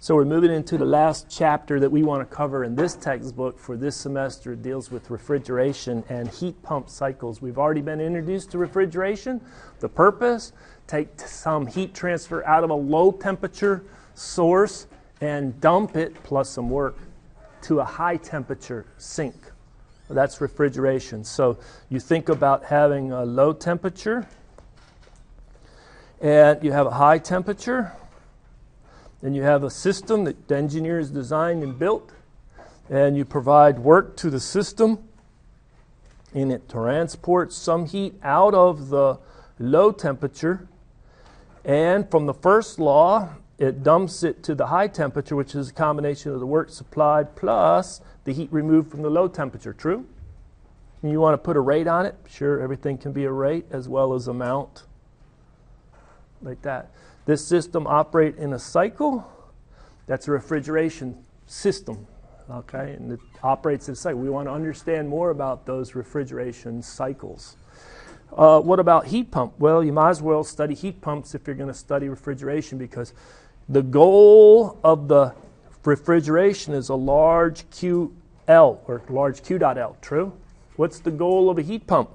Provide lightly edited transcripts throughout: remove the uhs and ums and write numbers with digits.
So we're moving into the last chapter that we want to cover in this textbook for this semester. It deals with refrigeration and heat pump cycles. We've already been introduced to refrigeration. The purpose, take some heat transfer out of a low temperature source and dump it, plus some work, to a high temperature sink. That's refrigeration. So you think about having a low temperature and you have a high temperature. And you have a system that the engineers designed and built, and you provide work to the system, and it transports some heat out of the low temperature, and from the first law, it dumps it to the high temperature, which is a combination of the work supplied plus the heat removed from the low temperature. True? And you want to put a rate on it? Sure, everything can be a rate as well as amount, like that. This system operates in a cycle. That's a refrigeration system, okay? And it operates in a cycle. We want to understand more about those refrigeration cycles. What about heat pump? Well, you might as well study heat pumps if you're going to study refrigeration, because the goal of the refrigeration is a large QL, or large Q.L, true? What's the goal of a heat pump?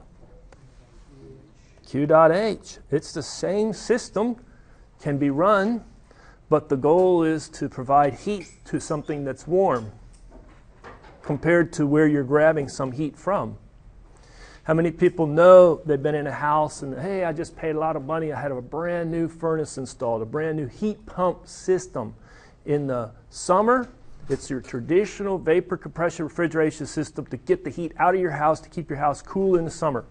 Q.H. It's the same system, can be run, but the goal is to provide heat to something that's warm compared to where you're grabbing some heat from. How many people know they've been in a house and, hey, I just paid a lot of money, I had a brand new furnace installed, a brand new heat pump system. In the summer, it's your traditional vapor compression refrigeration system to get the heat out of your house to keep your house cool in the summer.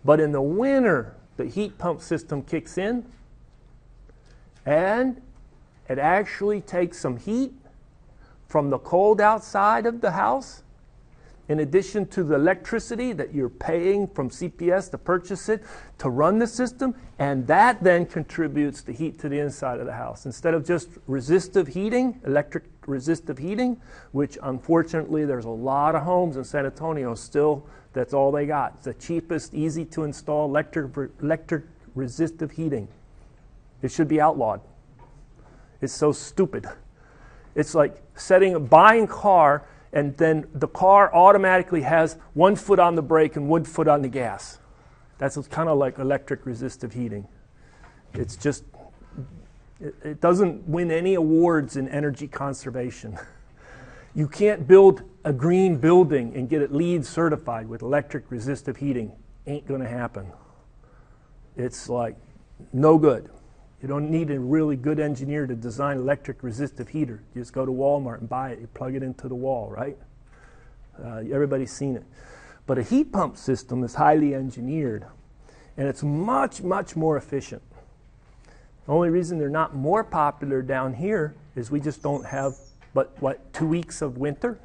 But in the winter, the heat pump system kicks in, and it actually takes some heat from the cold outside of the house, in addition to the electricity that you're paying from CPS to purchase it, to run the system, and that then contributes the heat to the inside of the house. Instead of just resistive heating, electric resistive heating, which unfortunately there's a lot of homes in San Antonio still, that's all they got. It's the cheapest, easy to install electric resistive heating. It should be outlawed. It's so stupid. It's like buying a car, and then the car automatically has 1 foot on the brake and 1 foot on the gas. That's kind of like electric resistive heating. It's just, it doesn't win any awards in energy conservation. You can't build a green building and get it LEED certified with electric resistive heating. Ain't going to happen. It's like no good. You don't need a really good engineer to design electric resistive heater. You just go to Walmart and buy it. You plug it into the wall, right? Everybody's seen it. But a heat pump system is highly engineered, and it's much, much more efficient. The only reason they're not more popular down here is we just don't have but 2 weeks of winter,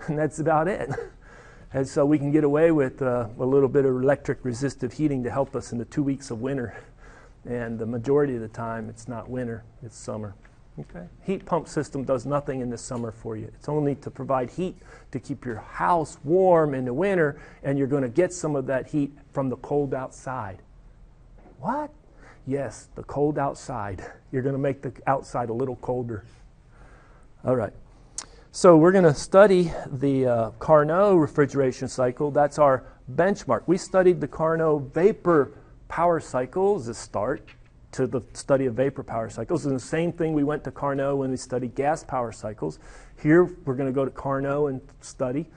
and that's about it. And so we can get away with a little bit of electric resistive heating to help us in the 2 weeks of winter. And the majority of the time, it's not winter, it's summer. Okay? Heat pump system does nothing in the summer for you. It's only to provide heat to keep your house warm in the winter, and you're going to get some of that heat from the cold outside. What? Yes, the cold outside. You're going to make the outside a little colder. All right. So we're going to study the Carnot refrigeration cycle. That's our benchmark. We studied the Carnot vapor power cycle as a start to the study of vapor power cycles. And the same thing, we went to Carnot when we studied gas power cycles. Here we're going to go to Carnot and study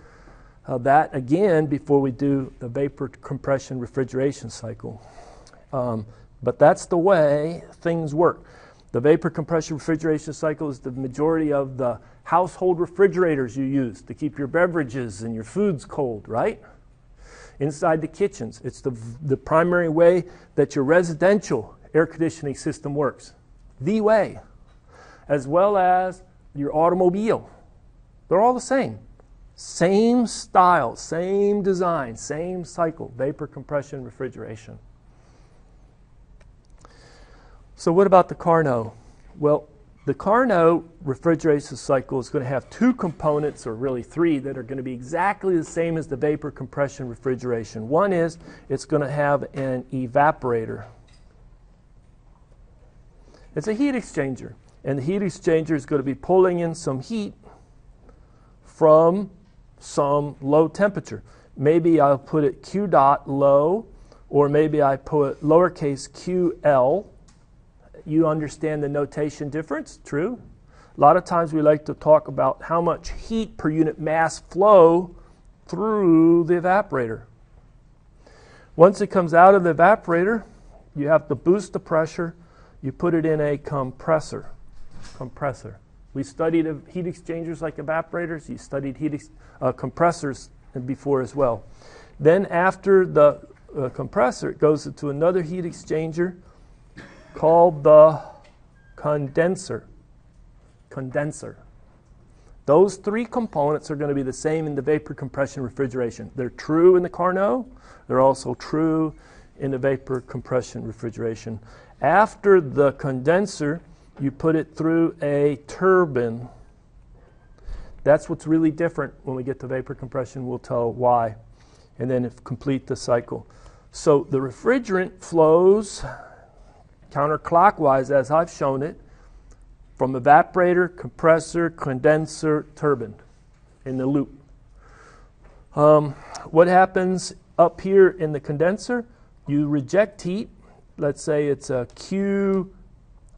that again before we do the vapor compression refrigeration cycle. But that's the way things work. The vapor compression refrigeration cycle is the majority of the household refrigerators you use to keep your beverages and your foods cold, right? Inside the kitchens. It's the primary way that your residential air conditioning system works. The way. As well as your automobile. They're all the same. Same style, same design, same cycle. Vapor compression refrigeration. So what about the Carnot? Well, the Carnot refrigeration cycle is going to have 2 components, or really 3, that are going to be exactly the same as the vapor compression refrigeration. One is it's going to have an evaporator. It's a heat exchanger. And the heat exchanger is going to be pulling in some heat from some low temperature. Maybe I'll put it Q dot low, or maybe I put lowercase ql. You understand the notation difference? True? A lot of times we like to talk about how much heat per unit mass flow through the evaporator. Once it comes out of the evaporator, you have to boost the pressure. You put it in a compressor. We studied heat exchangers like evaporators. You studied compressors before as well. Then after the compressor, it goes into another heat exchanger called the condenser. Those three components are going to be the same in the vapor compression refrigeration. They're true in the Carnot. They're also true in the vapor compression refrigeration. After the condenser, you put it through a turbine. That's what's really different. When we get to vapor compression, we'll tell why. And then complete the cycle. So the refrigerant flows counterclockwise, as I've shown it, from evaporator, compressor, condenser, turbine in the loop. What happens up here in the condenser? You reject heat. Let's say it's a QC,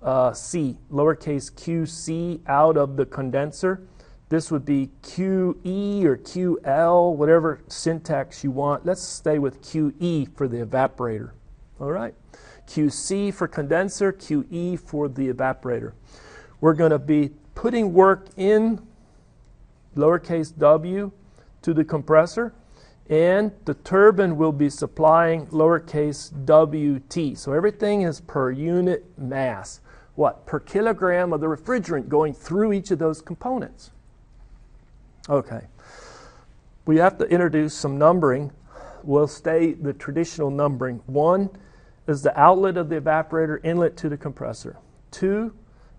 lowercase qc out of the condenser. This would be QE or QL, whatever syntax you want. Let's stay with QE for the evaporator. All right? QC for condenser, QE for the evaporator. We're going to be putting work in lowercase w to the compressor, and the turbine will be supplying lowercase wt. So everything is per unit mass. What? Per kilogram of the refrigerant going through each of those components. Okay. We have to introduce some numbering. We'll stay the traditional numbering. 1 is the outlet of the evaporator inlet to the compressor. 2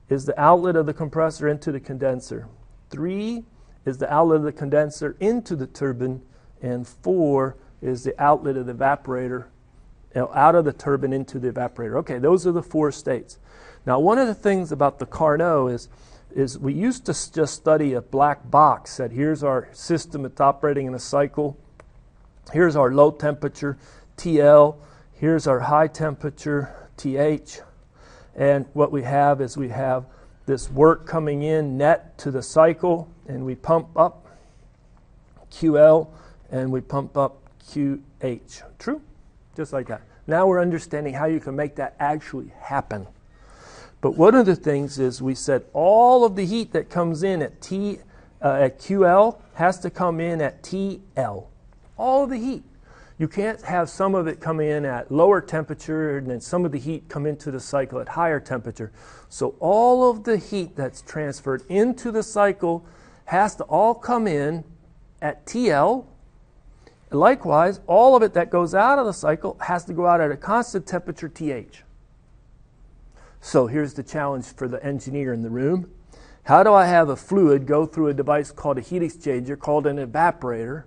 is the outlet of the compressor into the condenser. 3 is the outlet of the condenser into the turbine. And 4 is the outlet of the evaporator, out of the turbine into the evaporator. Okay, those are the 4 states. Now, one of the things about the Carnot is we used to just study a black box that here's our system, it's operating in a cycle. Here's our low temperature, TL. Here's our high temperature, TH. And what we have is we have this work coming in net to the cycle, and we pump up QL, and we pump up QH. True? Just like that. Now we're understanding how you can make that actually happen. But one of the things is we said all of the heat that comes in at QL has to come in at TL. All of the heat. You can't have some of it come in at lower temperature and then some of the heat come into the cycle at higher temperature. So all of the heat that's transferred into the cycle has to all come in at TL. Likewise, all of it that goes out of the cycle has to go out at a constant temperature, TH. So here's the challenge for the engineer in the room. How do I have a fluid go through a device called a heat exchanger, called an evaporator,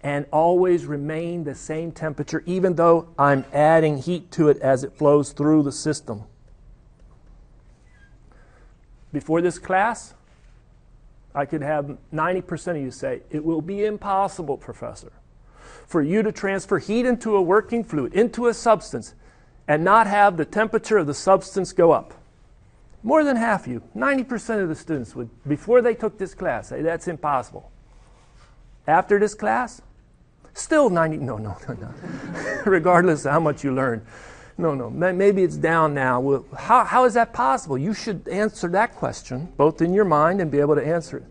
and always remain the same temperature, even though I'm adding heat to it as it flows through the system? Before this class, I could have 90% of you say, it will be impossible, Professor, for you to transfer heat into a working fluid, into a substance, and not have the temperature of the substance go up. More than half of you, 90% of the students would, before they took this class, say that's impossible. After this class, still 90, no. Regardless of how much you learn. No, maybe it's down now. Well, how is that possible? You should answer that question, both in your mind and be able to answer it.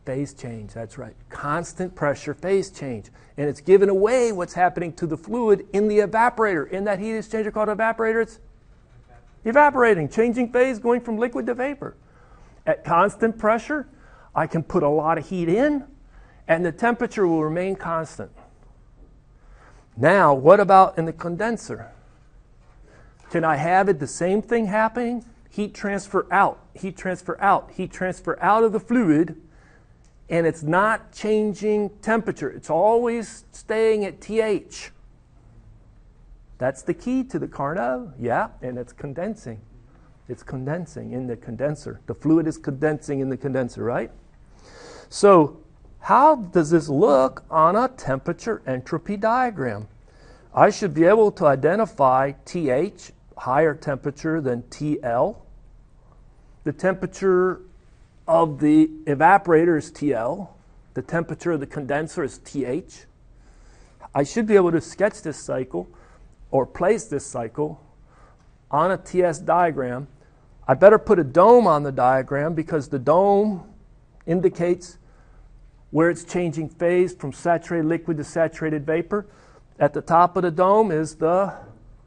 Phase change, that's right. Constant pressure phase change. And it's given away what's happening to the fluid in the evaporator. In that heat exchanger called evaporator, it's evaporating, changing phase, going from liquid to vapor. At constant pressure, I can put a lot of heat in, and the temperature will remain constant. Now, what about in the condenser? Can I have it the same thing happening? Heat transfer out, heat transfer out, heat transfer out of the fluid, and it's not changing temperature. It's always staying at TH. That's the key to the Carnot, yeah, and it's condensing. It's condensing in the condenser. The fluid is condensing in the condenser, right? So how does this look on a temperature entropy diagram? I should be able to identify TH, higher temperature than TL. The temperature of the evaporator is TL. The temperature of the condenser is TH. I should be able to sketch this cycle or place this cycle on a TS diagram. I better put a dome on the diagram because the dome indicates where it's changing phase from saturated liquid to saturated vapor. At the top of the dome is the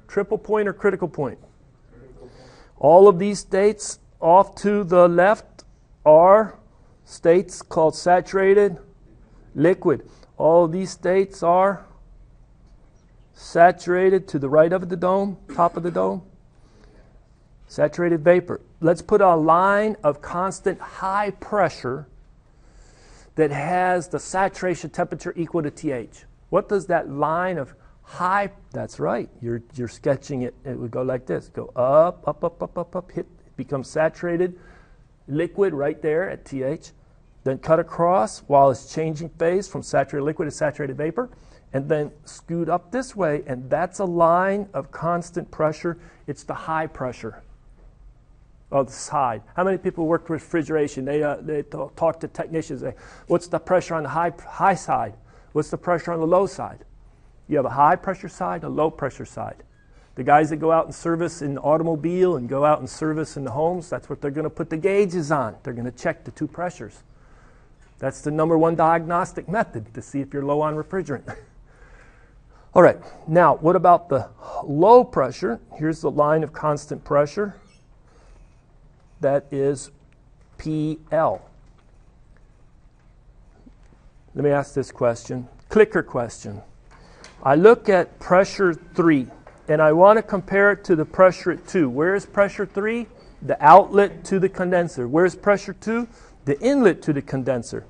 triple point or critical point. All of these states off to the left are states called saturated liquid. All of these states are saturated to the right of the dome, top of the dome, saturated vapor. Let's put a line of constant high pressure that has the saturation temperature equal to TH. What does that line of high, that's right, you're sketching it, it would go like this, go up, up, up, up, up, up, hit, it becomes saturated liquid right there at TH, then cut across while it's changing phase from saturated liquid to saturated vapor, and then scoot up this way, and that's a line of constant pressure. It's the high pressure of the side. How many people worked with refrigeration? They talk to technicians. What's the pressure on the high side? What's the pressure on the low side? You have a high pressure side, a low pressure side. The guys that go out and service in the automobile and go out and service in the homes, that's what they're going to put the gauges on. They're going to check the two pressures. That's the number one diagnostic method to see if you're low on refrigerant. All right, now what about the low pressure? Here's the line of constant pressure. That is PL. Let me ask this question, clicker question. I look at pressure 3, and I want to compare it to the pressure at 2. Where is pressure 3? The outlet to the condenser. Where is pressure 2? The inlet to the condenser.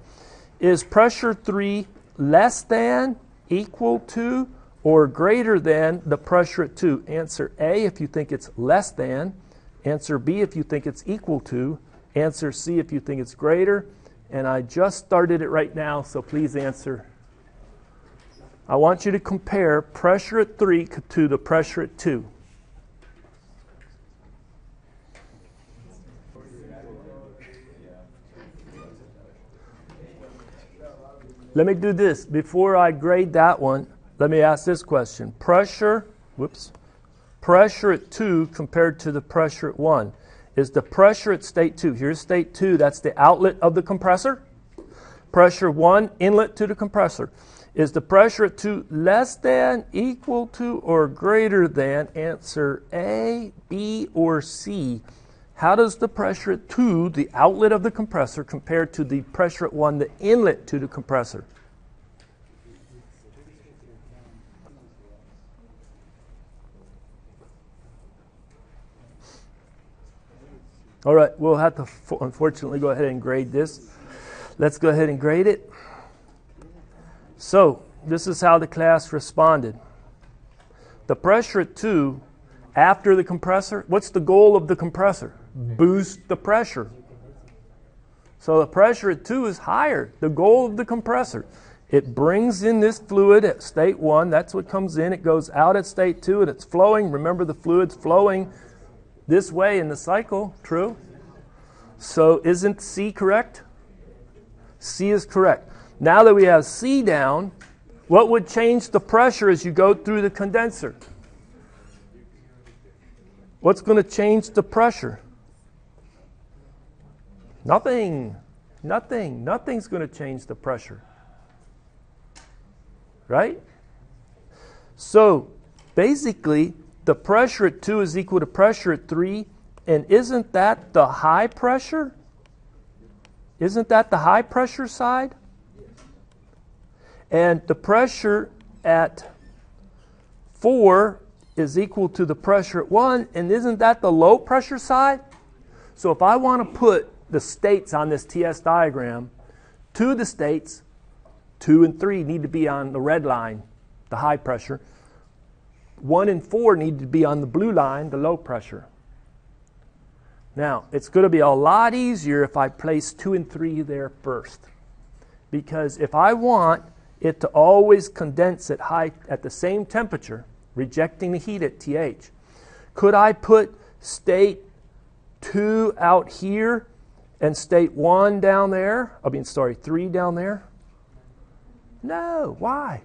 Is pressure 3 less than, equal to, or greater than the pressure at 2? Answer A if you think it's less than. Answer B if you think it's equal to. Answer C if you think it's greater. And I just started it right now, so please answer. I want you to compare pressure at 3 to the pressure at 2. Let me do this. Before I grade that one, let me ask this question. Pressure at 2 compared to the pressure at 1. Is the pressure at state 2, here's state 2, that's the outlet of the compressor. Pressure 1, inlet to the compressor. Is the pressure at 2 less than, equal to, or greater than? Answer A, B, or C. How does the pressure at 2, the outlet of the compressor, compare to the pressure at 1, the inlet to the compressor? All right, we'll have to unfortunately go ahead and grade this. Let's go ahead and grade it. So, this is how the class responded. The pressure at 2, after the compressor, what's the goal of the compressor? Boost the pressure. So the pressure at 2 is higher, the goal of the compressor. It brings in this fluid at state 1, that's what comes in. It goes out at state 2 and it's flowing. Remember, the fluid's flowing this way in the cycle, true? So isn't C correct? C is correct. Now that we have C down, what would change the pressure as you go through the condenser? What's going to change the pressure? Nothing. Nothing. Nothing's going to change the pressure. Right? So basically, the pressure at 2 is equal to pressure at 3, and isn't that the high pressure? Isn't that the high pressure side? And the pressure at 4 is equal to the pressure at 1, and isn't that the low pressure side? So if I want to put the states on this TS diagram, 2 of the states, 2 and 3 need to be on the red line, the high pressure. 1 and 4 need to be on the blue line, the low pressure. Now, it's going to be a lot easier if I place 2 and 3 there first. Because if I want it to always condense at the same temperature, rejecting the heat at TH, could I put state 2 out here and state 1 down there? 3 down there? No. Why?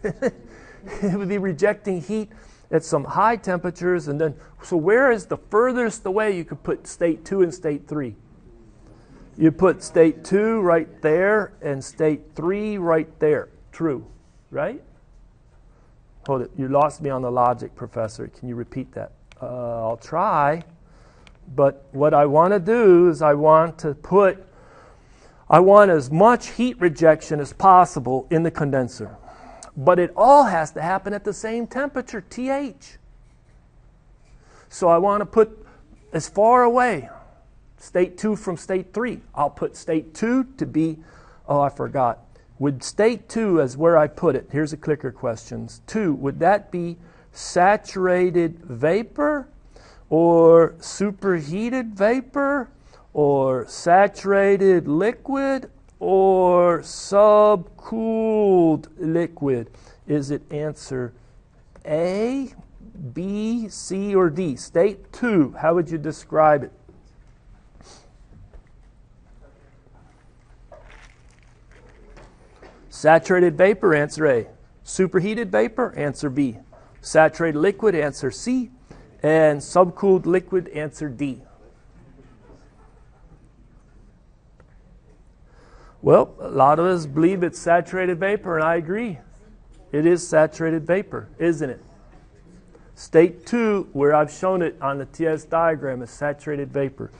It would be rejecting heat at some high temperatures, and then, so where is the furthest away you could put state 2 and state 3? You put state 2 right there and state 3 right there. True, right? Hold it. You lost me on the logic, Professor. Can you repeat that? I'll try. But what I want to do is I want as much heat rejection as possible in the condenser. But it all has to happen at the same temperature, TH. So I want to put as far away, state 2 from state 3. I'll put state 2 to be, I forgot. Would state 2 as where I put it, here's a clicker questions, 2, would that be saturated vapor or superheated vapor or saturated liquid or subcooled liquid? Is it answer A, B, C, or D? State 2, how would you describe it? Saturated vapor, answer A. Superheated vapor, answer B. Saturated liquid, answer C. And subcooled liquid, answer D. Well, a lot of us believe it's saturated vapor, and I agree. It is saturated vapor, isn't it? State 2, where I've shown it on the TS diagram, is saturated vapor.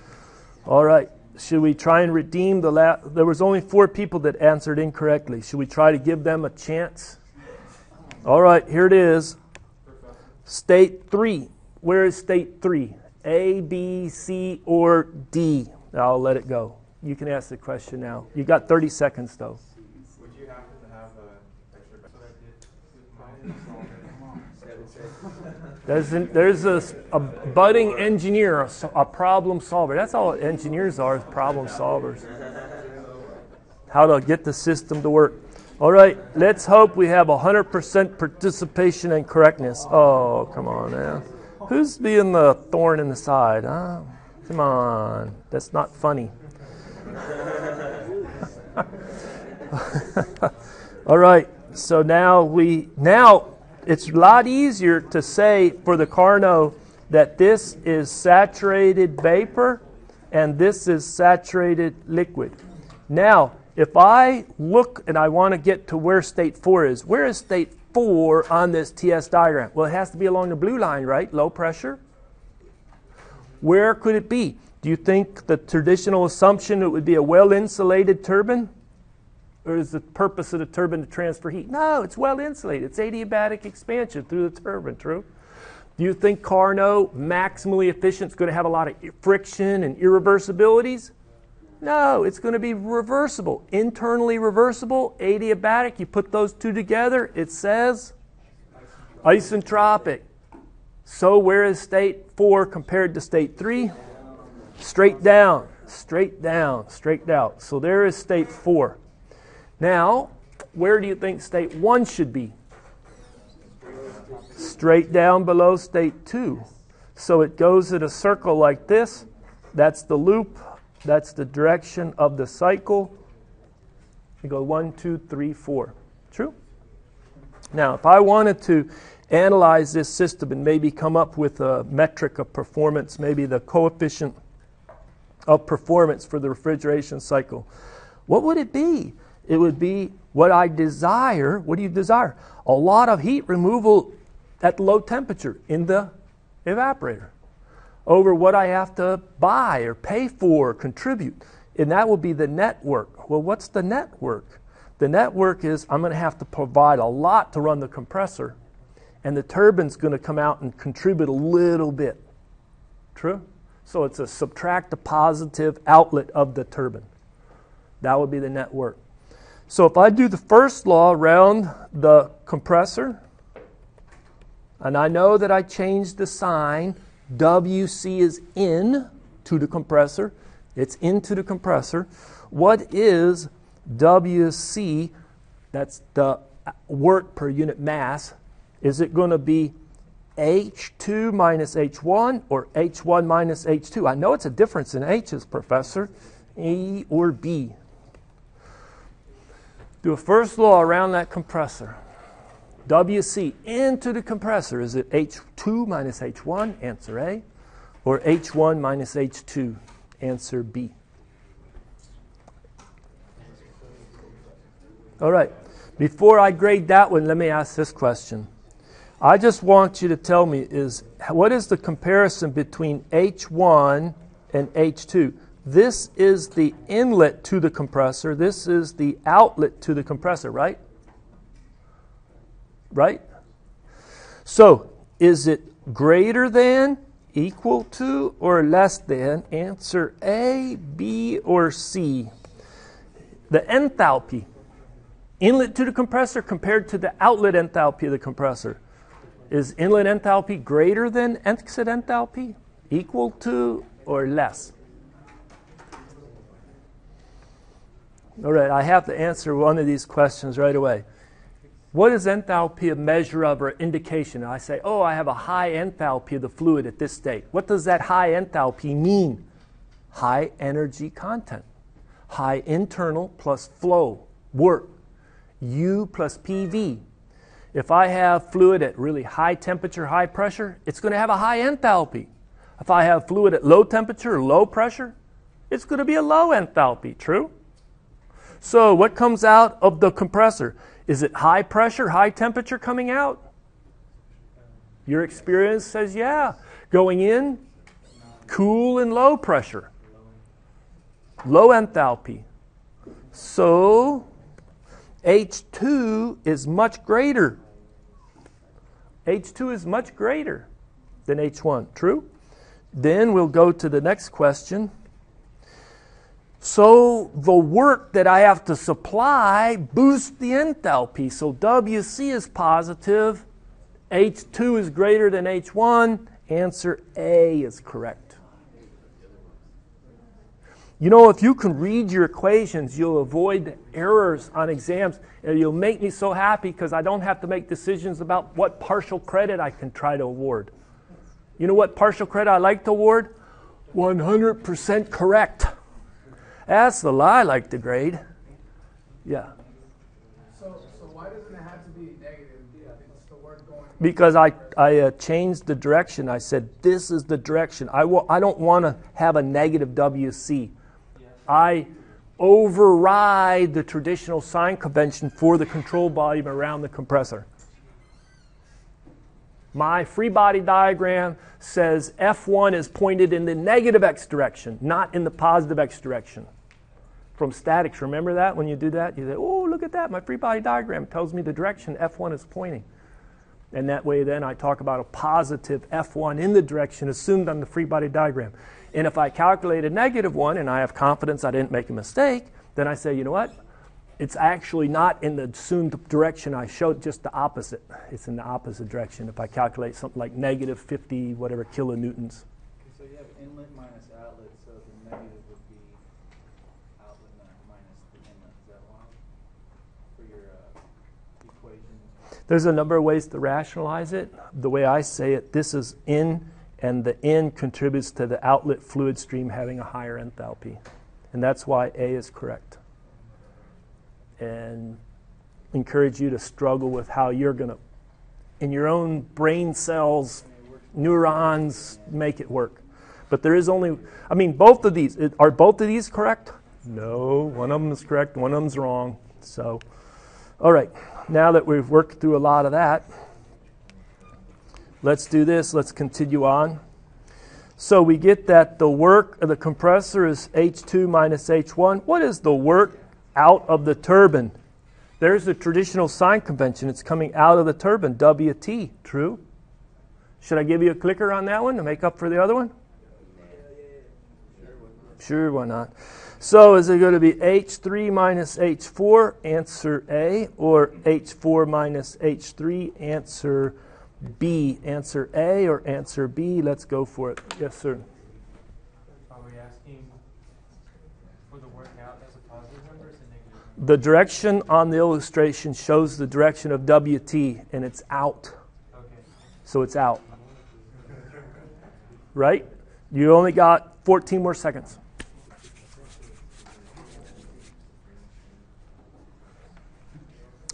All right. Should we try and redeem the last? There was only 4 people that answered incorrectly. Should we try to give them a chance? All right, here it is. State 3. Where is state 3? A, B, C, or D? I'll let it go. You can ask the question now. You got 30 seconds, though. Would you happen to have an extra There's a budding engineer, a problem solver. That's all engineers are, is problem solvers. How to get the system to work. All right, let's hope we have 100% participation and correctness. Oh, come on now. Who's being the thorn in the side? Huh? Come on. That's not funny. All right, so now it's a lot easier to say for the Carnot that this is saturated vapor and this is saturated liquid. Now, if I look and I want to get to where state 4 is, where is state 4 on this TS diagram? Well, it has to be along the blue line, right? Low pressure. Where could it be? Do you think the traditional assumption it would be a well-insulated turbine? Or is the purpose of the turbine to transfer heat? No, it's well-insulated. It's adiabatic expansion through the turbine, true? Do you think Carnot, maximally efficient, is going to have a lot of friction and irreversibilities? No, it's going to be reversible. Internally reversible, adiabatic. You put those two together, it says isentropic. So where is state 4 compared to state 3? Straight down, straight down, straight down. So there is state 4. Now, where do you think state 1 should be? Straight down below state 2. So it goes in a circle like this. That's the loop. That's the direction of the cycle. You go 1, 2, 3, 4. True? Now, if I wanted to analyze this system and maybe come up with a metric of performance, maybe the coefficient of performance for the refrigeration cycle, what would it be? It would be what I desire. What do you desire? A lot of heat removal at low temperature in the evaporator over what I have to buy or pay for or contribute. And that will be the network. Well, what's the network? The network is I'm going to have to provide a lot to run the compressor, and the turbine's going to come out and contribute a little bit. True? So it's a subtract a positive outlet of the turbine. That would be the network. So if I do the first law around the compressor, and I know that I changed the sign, WC is in, to the compressor. It's into the compressor. What is WC, that's the work per unit mass? Is it going to be H2 minus H1 or H1 minus H2? I know it's a difference in H's, Professor. E or B? Do a first law around that compressor. WC into the compressor. Is it H2 minus H1? Answer A. Or H1 minus H2? Answer B. All right. Before I grade that one, let me ask this question. I just want you to tell me what is the comparison between H1 and H2? This is the inlet to the compressor. This is the outlet to the compressor, right? Right? So, is it greater than, equal to, or less than? Answer A, B, or C. The enthalpy. Inlet to the compressor compared to the outlet enthalpy of the compressor. Is inlet enthalpy greater than exit enthalpy? Equal to, or less? All right, I have to answer one of these questions right away. What is enthalpy a measure of or indication? I say, oh, I have a high enthalpy of the fluid at this state. What does that high enthalpy mean? High energy content. High internal plus flow, work. U plus PV. If I have fluid at really high temperature, high pressure, it's going to have a high enthalpy. If I have fluid at low temperature, low pressure, it's going to be a low enthalpy. True? So what comes out of the compressor? Is it high pressure, high temperature coming out? Your experience says yeah. Going in, cool and low pressure. Low enthalpy. So H2 is much greater. H2 is much greater than H1. True? Then we'll go to the next question. So the work that I have to supply boosts the enthalpy. So WC is positive. H2 is greater than H1. Answer A is correct. You know, if you can read your equations, you'll avoid errors on exams. And you'll make me so happy because I don't have to make decisions about what partial credit I can try to award. You know what partial credit I like to award? 100% correct. That's the lie I like to grade. Yeah. So why doesn't it have to be negative? It's the word going. Because I changed the direction. I said, this is the direction. I don't want to have a negative WC. I override the traditional sign convention for the control volume around the compressor. My free body diagram says F1 is pointed in the negative x direction, not in the positive x direction. From statics, remember that? When you do that, you say, oh, look at that. My free body diagram tells me the direction F1 is pointing. And that way then I talk about a positive F1 in the direction assumed on the free body diagram. And if I calculate a negative one and I have confidence I didn't make a mistake, then I say, you know what? It's actually not in the assumed direction I showed, just the opposite. It's in the opposite direction if I calculate something like negative 50 whatever kilonewtons. So you have inlet minus outlet, so the negative would be outlet minus the inlet. Is that why? For your equation? There's a number of ways to rationalize it. The way I say it, this is in, and the in contributes to the outlet fluid stream having a higher enthalpy. And that's why A is correct. And encourage you to struggle with how you're going to, in your own brain cells, neurons, make it work. But there is only, I mean, both of these, are both of these correct? No, one of them is correct, one of them's wrong. So, all right, now that we've worked through a lot of that, let's do this, let's continue on. So we get that the work of the compressor is H2 minus H1. What is the work out of the turbine? There's the traditional sign convention. It's coming out of the turbine, WT. True? Should I give you a clicker on that one to make up for the other one? Sure, why not? So is it going to be H3 minus H4? Answer A. Or H4 minus H3? Answer B. Answer A or answer B? Let's go for it. Yes, sir. If I For the workout, that's a positive number, it's a negative number? The direction on the illustration shows the direction of WT, and it's out. Okay. So it's out. Right? You only got 14 more seconds.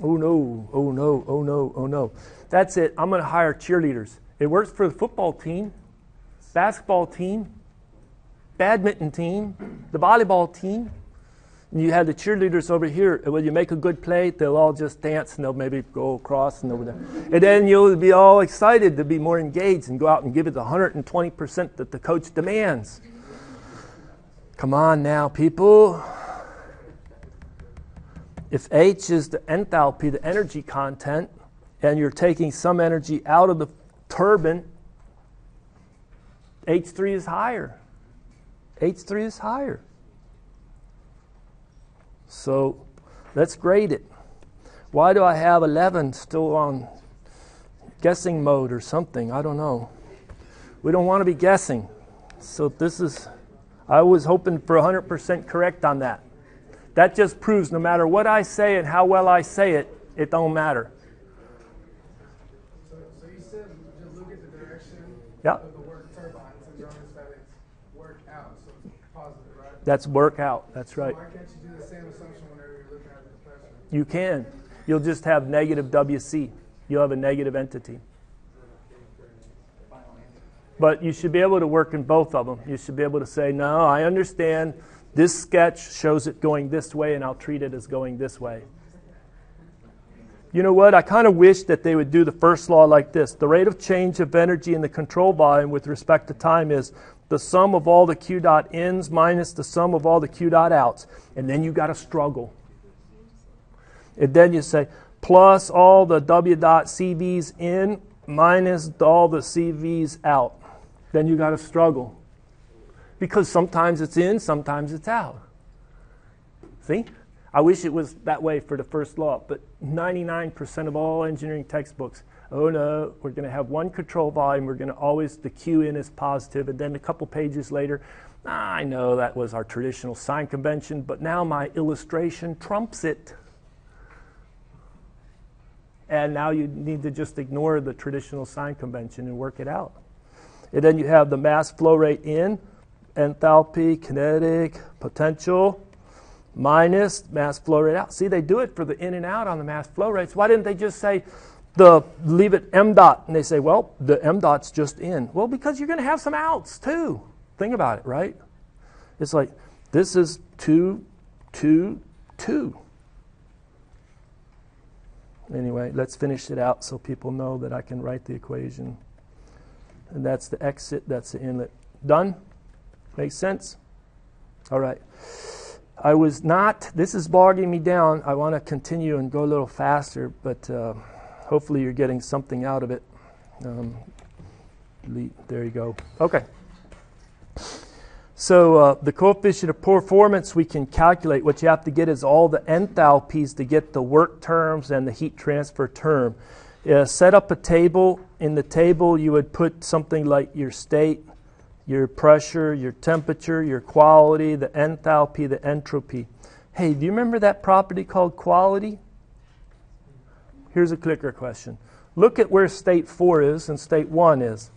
Oh no, oh no, oh no, oh no. That's it. I'm going to hire cheerleaders. It works for the football team, basketball team, badminton team, the volleyball team. And you have the cheerleaders over here. When you make a good play, they'll all just dance and they'll maybe go across and over there. And then you'll be all excited to be more engaged and go out and give it the 120% that the coach demands. Come on now, people. If H is the enthalpy, the energy content, and you're taking some energy out of the turbine, H3 is higher. H3 is higher. So let's grade it. Why do I have 11 still on guessing mode or something? I don't know. We don't want to be guessing. So this is, I was hoping for 100% correct on that. That just proves no matter what I say and how well I say it, it don't matter. So you said just look at the direction Yep. of the work turbines and notice that it's work out, so it's positive, right? That's work out. That's right. So why can't you do the same assumption whenever you're looking at the compression? You can. You'll just have negative WC. You'll have a negative entity. But you should be able to work in both of them. You should be able to say, no, I understand. This sketch shows it going this way, and I'll treat it as going this way. You know what? I kind of wish that they would do the first law like this. The rate of change of energy in the control volume with respect to time is the sum of all the Q dot ins minus the sum of all the Q dot outs. And then you got to struggle. And then you say, plus all the W dot CVs in minus all the CVs out. Then you got to struggle. Because sometimes it's in, sometimes it's out. See? I wish it was that way for the first law, but 99% of all engineering textbooks, oh no, we're going to have one control volume, we're going to always, the Q in is positive, and then a couple pages later, I know that was our traditional sign convention, but now my illustration trumps it. And now you need to just ignore the traditional sign convention and work it out. And then you have the mass flow rate in, enthalpy, kinetic, potential, minus mass flow rate out. See, they do it for the in and out on the mass flow rates. Why didn't they just say, leave it m dot? And they say, well, the m dot's just in. Well, because you're going to have some outs too. Think about it, right? It's like, this is 2, 2, 2. Anyway, let's finish it out so people know that I can write the equation. And that's the exit, that's the inlet. Done? Makes sense? All right. I was not, this is bogging me down. I want to continue and go a little faster, but hopefully you're getting something out of it. There you go. Okay. So the coefficient of performance we can calculate. What you have to get is all the enthalpies to get the work terms and the heat transfer term. Set up a table. In the table you would put something like your state, your pressure, your temperature, your quality, the enthalpy, the entropy. Hey, do you remember that property called quality? Here's a clicker question. Look at where state 4 is and state 1 is.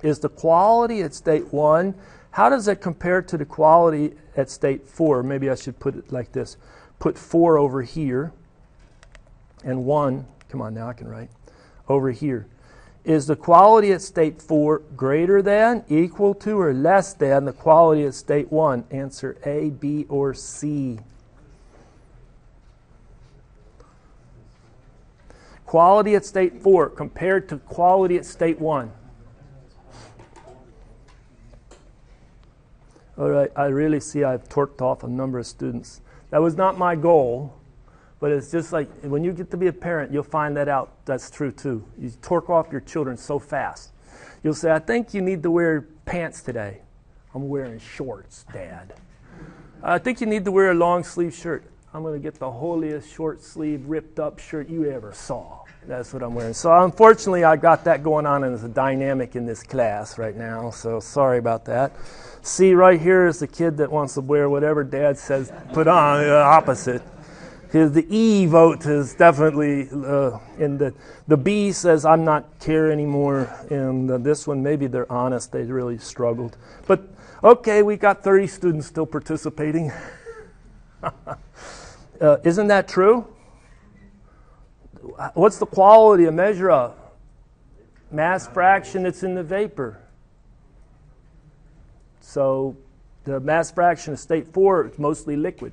Is the quality at state 1, how does it compare to the quality at state 4? Maybe I should put it like this. Put 4 over here and 1, come on now I can write, over here. Is the quality at state 4 greater than, equal to, or less than the quality at state 1? Answer A, B, or C. Quality at state 4 compared to quality at state 1. All right, I really see I've torqued off a number of students. That was not my goal. But it's just like when you get to be a parent, you'll find that out. That's true too. You torque off your children so fast. You'll say, I think you need to wear pants today. I'm wearing shorts, Dad. I think you need to wear a long sleeve shirt. I'm going to get the holiest short sleeve ripped up shirt you ever saw. That's what I'm wearing. So unfortunately, I got that going on as a dynamic in this class right now. So sorry about that. See, right here is the kid that wants to wear whatever Dad says put on, the opposite. The E vote is definitely in the B says I'm not care anymore, and this one maybe they're honest, they really struggled. But okay, we got 30 students still participating. Isn't that true? What's the quality, a measure of? Mass fraction that's in the vapor. So the mass fraction of state 4 is mostly liquid.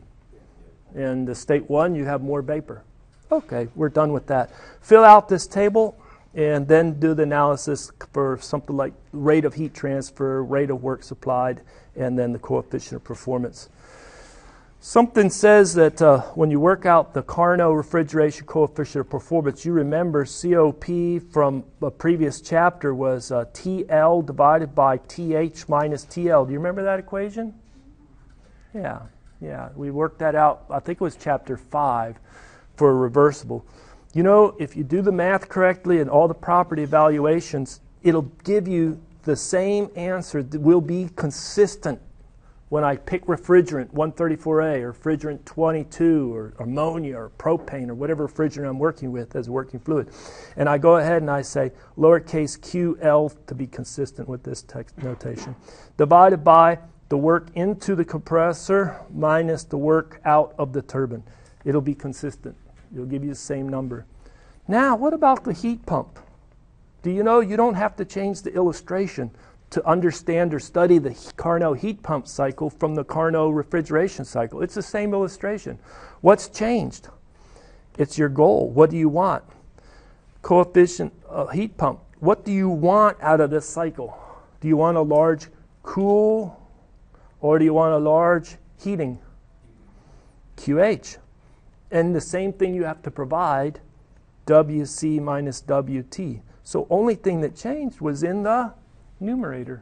In the state 1, you have more vapor. Okay, we're done with that. Fill out this table and then do the analysis for something like rate of heat transfer, rate of work supplied, and then the coefficient of performance. Something says that when you work out the Carnot refrigeration coefficient of performance, you remember COP from a previous chapter was TL divided by TH minus TL. Do you remember that equation? Yeah. Yeah, we worked that out, I think it was chapter 5 for a reversible. You know, if you do the math correctly and all the property evaluations, it'll give you the same answer that will be consistent when I pick refrigerant 134A or refrigerant 22 or ammonia or propane or whatever refrigerant I'm working with as a working fluid. And I go ahead and I say lowercase qL to be consistent with this text notation, divided by the work into the compressor minus the work out of the turbine. It'll be consistent. It'll give you the same number. Now, what about the heat pump? Do you know you don't have to change the illustration to understand or study the Carnot heat pump cycle from the Carnot refrigeration cycle? It's the same illustration. What's changed? It's your goal. What do you want? Coefficient heat pump. What do you want out of this cycle? Do you want a large cool, or do you want a large heating? QH. And the same thing you have to provide, WC minus WT. So only thing that changed was in the numerator.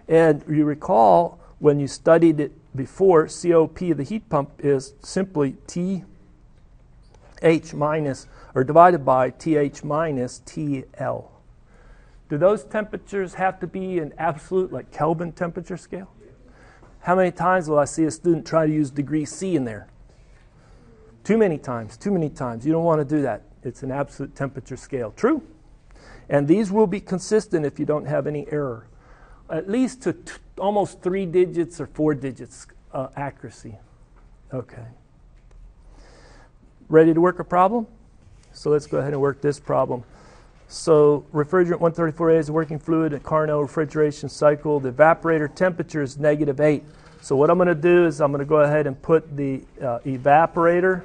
And you recall when you studied it before, COP of the heat pump is simply TH minus, or divided by TH minus TL. Do those temperatures have to be an absolute, like Kelvin temperature scale? How many times will I see a student try to use degree C in there? Too many times, too many times. You don't want to do that. It's an absolute temperature scale. True? And these will be consistent if you don't have any error. At least to almost 3 digits or 4 digits accuracy. Okay. Ready to work a problem? So let's go ahead and work this problem. So refrigerant 134A is a working fluid in Carnot refrigeration cycle. The evaporator temperature is -8. So what I'm going to do is I'm going to go ahead and put the evaporator.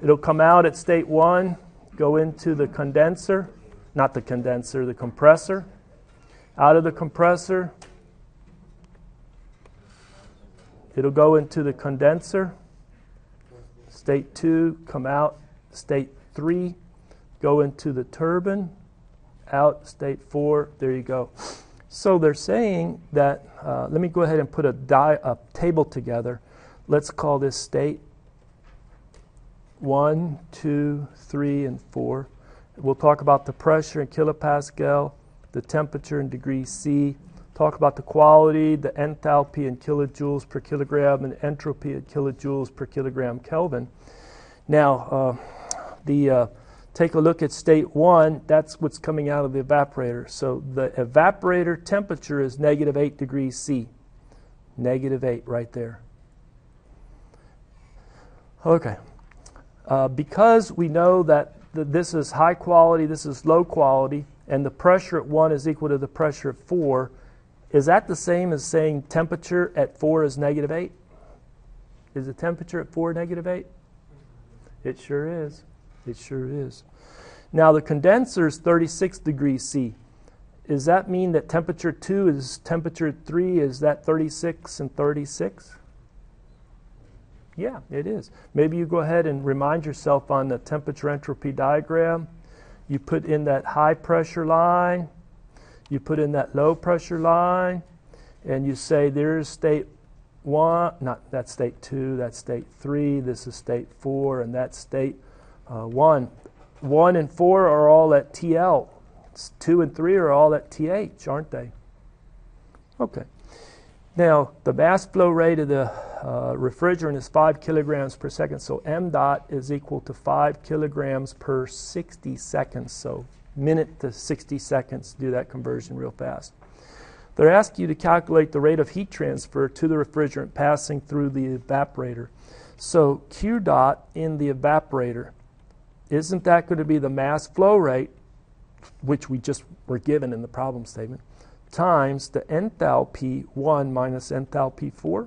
It'll come out at state 1, go into the condenser, not the condenser, the compressor. Out of the compressor, it'll go into the condenser. State 2, come out. State 3, go into the turbine. Out, state 4, there you go. So they're saying that, let me go ahead and put a table together. Let's call this state 1, 2, 3, and 4. We'll talk about the pressure in kilopascal, the temperature in degree C, talk about the quality, the enthalpy in kilojoules per kilogram, and entropy in kilojoules per kilogram Kelvin. Now, take a look at state 1. That's what's coming out of the evaporator. So the evaporator temperature is -8 degrees C. -8 right there. Okay. Because we know that this is high quality, this is low quality, and the pressure at 1 is equal to the pressure at 4, is that the same as saying temperature at 4 is -8? Is the temperature at 4 -8? It sure is. It sure is. Now the condenser is 36 degrees C. Does that mean that temperature 2 is temperature 3? Is that 36 and 36? Yeah, it is. Maybe you go ahead and remind yourself on the temperature entropy diagram. You put in that high pressure line, you put in that low pressure line, and you say there's state 1, that's state 2, that's state 3, this is state 4, and that's state 1. 1 and 4 are all at TL. 2 and 3 are all at TH, aren't they? Okay. Now, the mass flow rate of the refrigerant is 5 kilograms per second, so m dot is equal to 5 kilograms per 60 seconds. So minute to 60 seconds, do that conversion real fast. They're asking you to calculate the rate of heat transfer to the refrigerant passing through the evaporator. So Q dot in the evaporator, isn't that going to be the mass flow rate, which we just were given in the problem statement, times the enthalpy 1 minus enthalpy 4?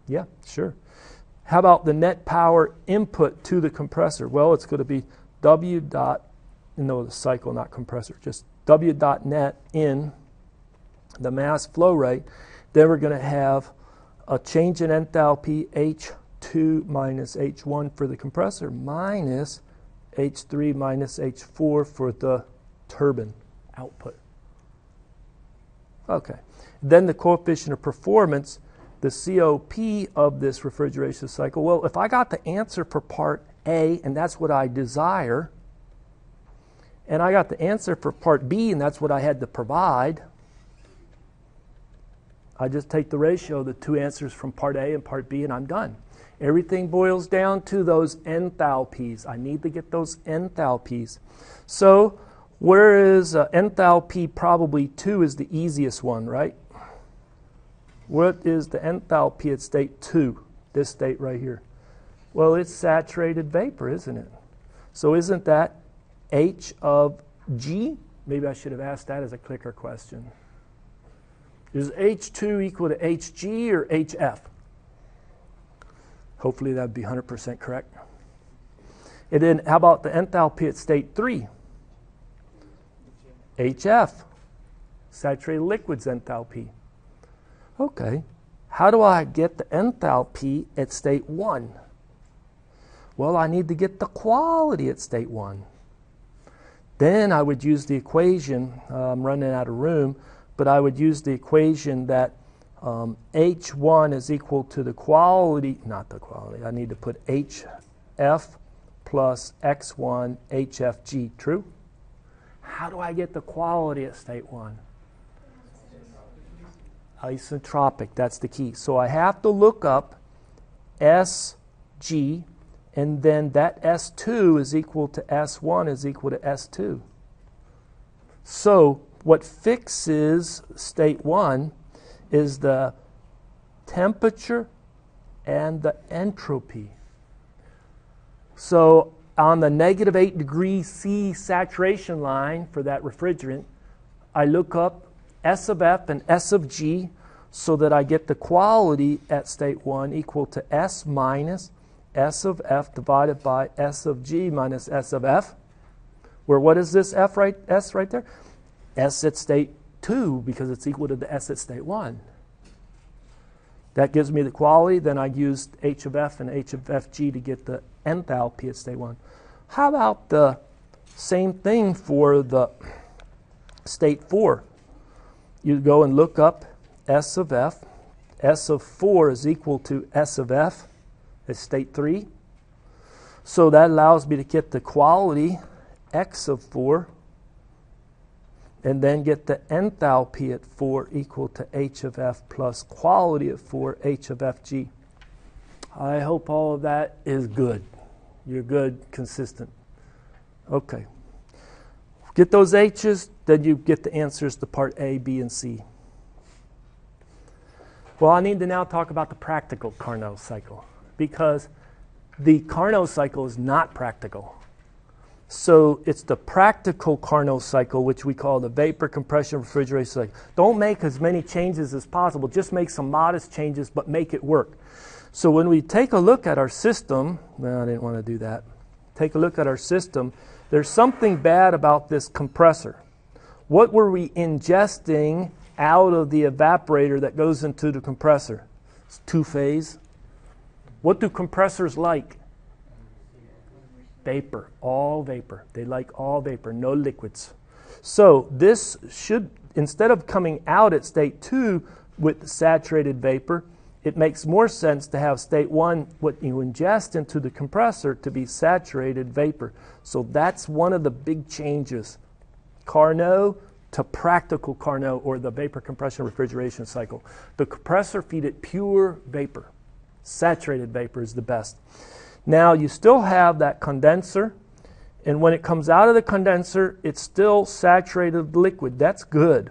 Yeah, sure. How about the net power input to the compressor? Well, it's going to be W dot, no, the cycle, not compressor, just W dot net in the mass flow rate. Then we're going to have a change in enthalpy H2 minus H1 for the compressor minus H3 minus H4 for the turbine output. Okay. Then the coefficient of performance, the COP of this refrigeration cycle. Well, if I got the answer for part A, and that's what I desire, and I got the answer for part B, and that's what I had to provide, I just take the ratio of the two answers from part A and part B, and I'm done. Everything boils down to those enthalpies. I need to get those enthalpies. So where is enthalpy probably 2 is the easiest one, right? What is the enthalpy at state 2, this state right here? Well, it's saturated vapor, isn't it? So isn't that H of G? Maybe I should have asked that as a clicker question. Is H2 equal to HG or HF? Hopefully that would be 100% correct. And then how about the enthalpy at state 3? HF, saturated liquids enthalpy. Okay, how do I get the enthalpy at state 1? Well, I need to get the quality at state 1. Then I would use the equation, I'm running out of room, but I would use the equation that H1 is equal to the quality, not the quality, I need to put HF plus X1 HFG, true? How do I get the quality at state 1? Isentropic, that's the key. So I have to look up SG, and then that S2 is equal to S1 is equal to S2. So what fixes state 1 is the temperature and the entropy. So on the negative 8 degrees C saturation line for that refrigerant, I look up S of F and S of G so that I get the quality at state 1 equal to S minus S of F divided by S of G minus S of F. Where what is this S right there? S at state 2 because it's equal to the S at state 1. That gives me the quality. Then I used H of F and H of FG to get the enthalpy at state 1. How about the same thing for the state 4? You go and look up S of F. S of 4 is equal to S of F at state 3. So that allows me to get the quality X of 4 and then get the enthalpy at 4 equal to H of F plus quality at 4 H of FG. I hope all of that is good. You're good, consistent. Okay. Get those H's, then you get the answers to part A, B, and C. Well, I need to now talk about the practical Carnot cycle because the Carnot cycle is not practical. So it's the practical Carnot cycle, which we call the vapor compression refrigeration cycle. Don't make as many changes as possible. Just make some modest changes, but make it work. So when we take a look at our system, well, I didn't want to do that. Take a look at our system. There's something bad about this compressor. What were we ingesting out of the evaporator that goes into the compressor? It's two-phase. What do compressors like? Vapor, all vapor. They like all vapor, no liquids. So this should, instead of coming out at state 2 with saturated vapor, it makes more sense to have state 1, what you ingest into the compressor, to be saturated vapor. So that's one of the big changes. Carnot to practical Carnot, or the vapor compression refrigeration cycle. The compressor feed it pure vapor. Saturated vapor is the best. Now you still have that condenser, and when it comes out of the condenser, it's still saturated liquid. That's good.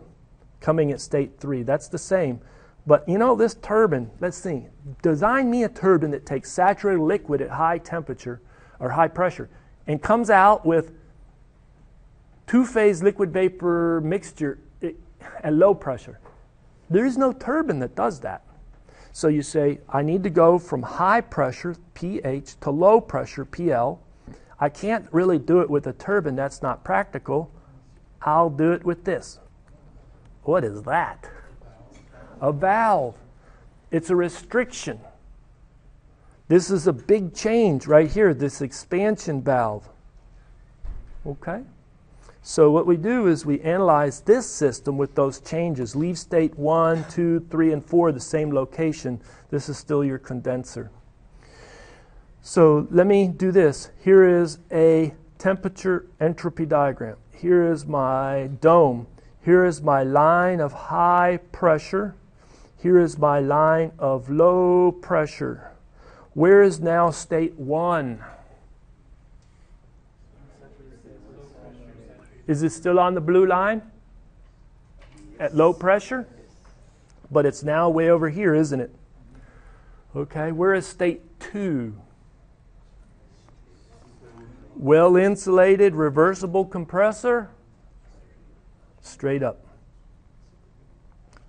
Coming at state 3, that's the same. But you know, this turbine, let's see, design me a turbine that takes saturated liquid at high temperature or high pressure and comes out with two-phase liquid vapor mixture at low pressure. There is no turbine that does that. So you say, I need to go from high pressure, pH, to low pressure, PL. I can't really do it with a turbine. That's not practical. I'll do it with this. What is that? A valve. It's a restriction. This is a big change right here, this expansion valve. Okay? So what we do is we analyze this system with those changes. Leave state 1, 2, 3, and 4 the same location. This is still your condenser. So let me do this. Here is a temperature entropy diagram. Here is my dome. Here is my line of high pressure. Here is my line of low pressure. Where is now state 1? Is it still on the blue line? At low pressure? But it's now way over here, isn't it? Okay, where is state 2? Well-insulated, reversible compressor? Straight up.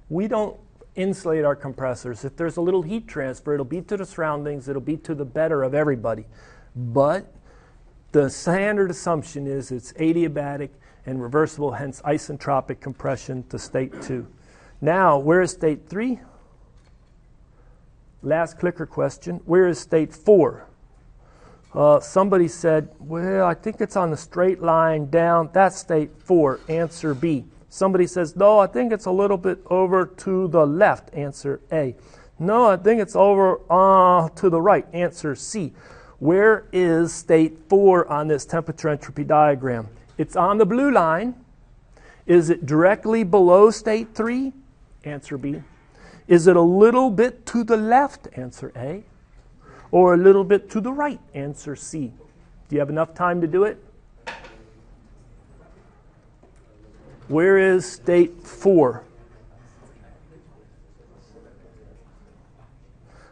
We don't insulate our compressors. If there's a little heat transfer, it'll be to the surroundings, it'll be to the better of everybody. But the standard assumption is it's adiabatic and reversible, hence isentropic compression to state 2. Now, where is state 3? Last clicker question. Where is state 4? Somebody said, well, I think it's on the straight line down. That's state 4. Answer B. Somebody says, no, I think it's a little bit over to the left. Answer A. No, I think it's over to the right. Answer C. Where is state 4 on this temperature entropy diagram? It's on the blue line. Is it directly below state 3? Answer B. Is it a little bit to the left? Answer A. Or a little bit to the right? Answer C. Do you have enough time to do it? Where is state 4?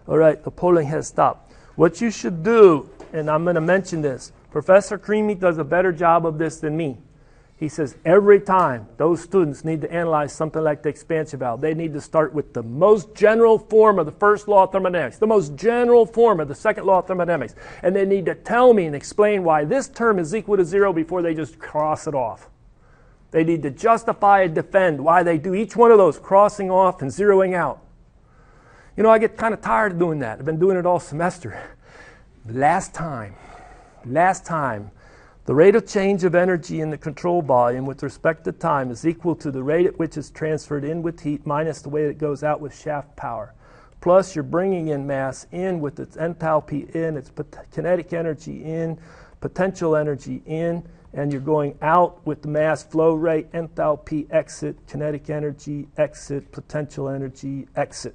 All right, the polling has stopped. What you should do, and I'm going to mention this, Professor Creamy does a better job of this than me. He says every time those students need to analyze something like the expansion valve, they need to start with the most general form of the first law of thermodynamics, the most general form of the second law of thermodynamics, and they need to tell me and explain why this term is equal to 0 before they just cross it off. They need to justify and defend why they do each one of those, crossing off and zeroing out. You know, I get kind of tired of doing that. I've been doing it all semester. Last time, the rate of change of energy in the control volume with respect to time is equal to the rate at which it's transferred in with heat minus the way it goes out with shaft power. Plus you're bringing in mass in with its enthalpy in, its kinetic energy in, potential energy in, and you're going out with the mass flow rate, enthalpy exit, kinetic energy exit, potential energy exit.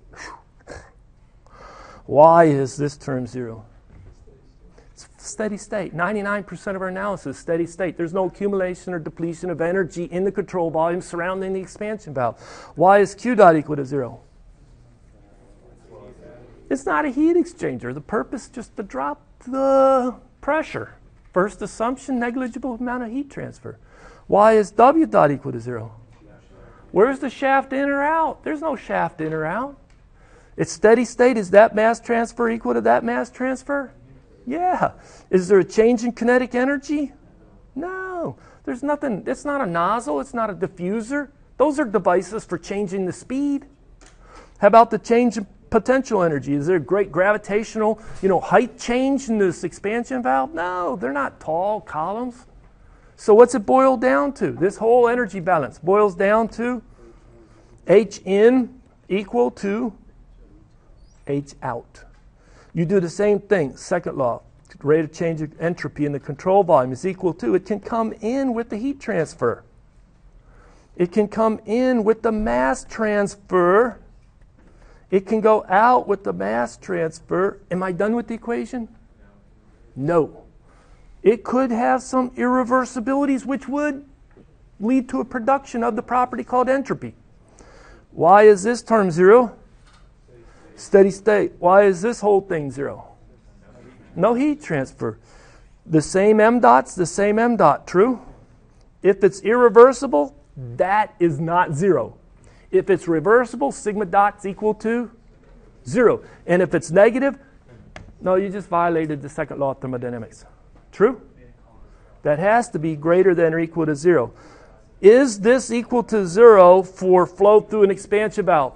Why is this term 0? It's steady state. 99% of our analysis is steady state. There's no accumulation or depletion of energy in the control volume surrounding the expansion valve. Why is Q dot equal to 0? It's not a heat exchanger. The purpose is just to drop the pressure. First assumption, negligible amount of heat transfer. Why is W dot equal to 0? Where's the shaft in or out? There's no shaft in or out. It's steady state. Is that mass transfer equal to that mass transfer? Yeah. Is there a change in kinetic energy? No. There's nothing. It's not a nozzle. It's not a diffuser. Those are devices for changing the speed. How about the change in potential energy? Is there a great gravitational, height change in this expansion valve? No, they're not tall columns. So what's it boil down to? This whole energy balance boils down to H in equal to H out. You do the same thing. Second law, rate of change of entropy in the control volume is equal to, it can come in with the heat transfer. It can come in with the mass transfer. It can go out with the mass transfer. Am I done with the equation? No. It could have some irreversibilities which would lead to a production of the property called entropy. Why is this term 0? Steady state. Why is this whole thing 0? No heat transfer. The same m dot's the same m dot, true? If it's irreversible, that is not 0. If it's reversible, sigma dot's equal to 0. And if it's negative, no, you just violated the second law of thermodynamics. True? That has to be greater than or equal to 0. Is this equal to 0 for flow through an expansion valve?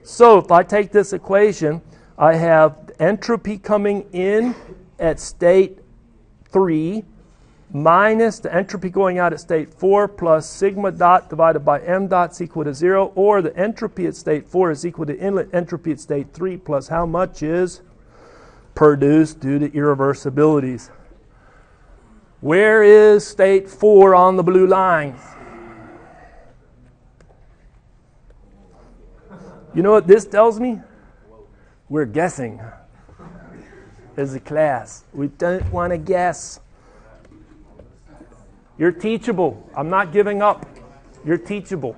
So if I take this equation, I have entropy coming in at state 3 minus the entropy going out at state 4 plus sigma dot divided by m dot is equal to 0, or the entropy at state 4 is equal to inlet entropy at state 3 plus how much is produced due to irreversibilities. Where is state 4 on the blue line? You know what this tells me? We're guessing as a class. We don't want to guess. You're teachable. I'm not giving up. You're teachable.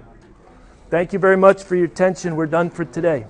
Thank you very much for your attention. We're done for today.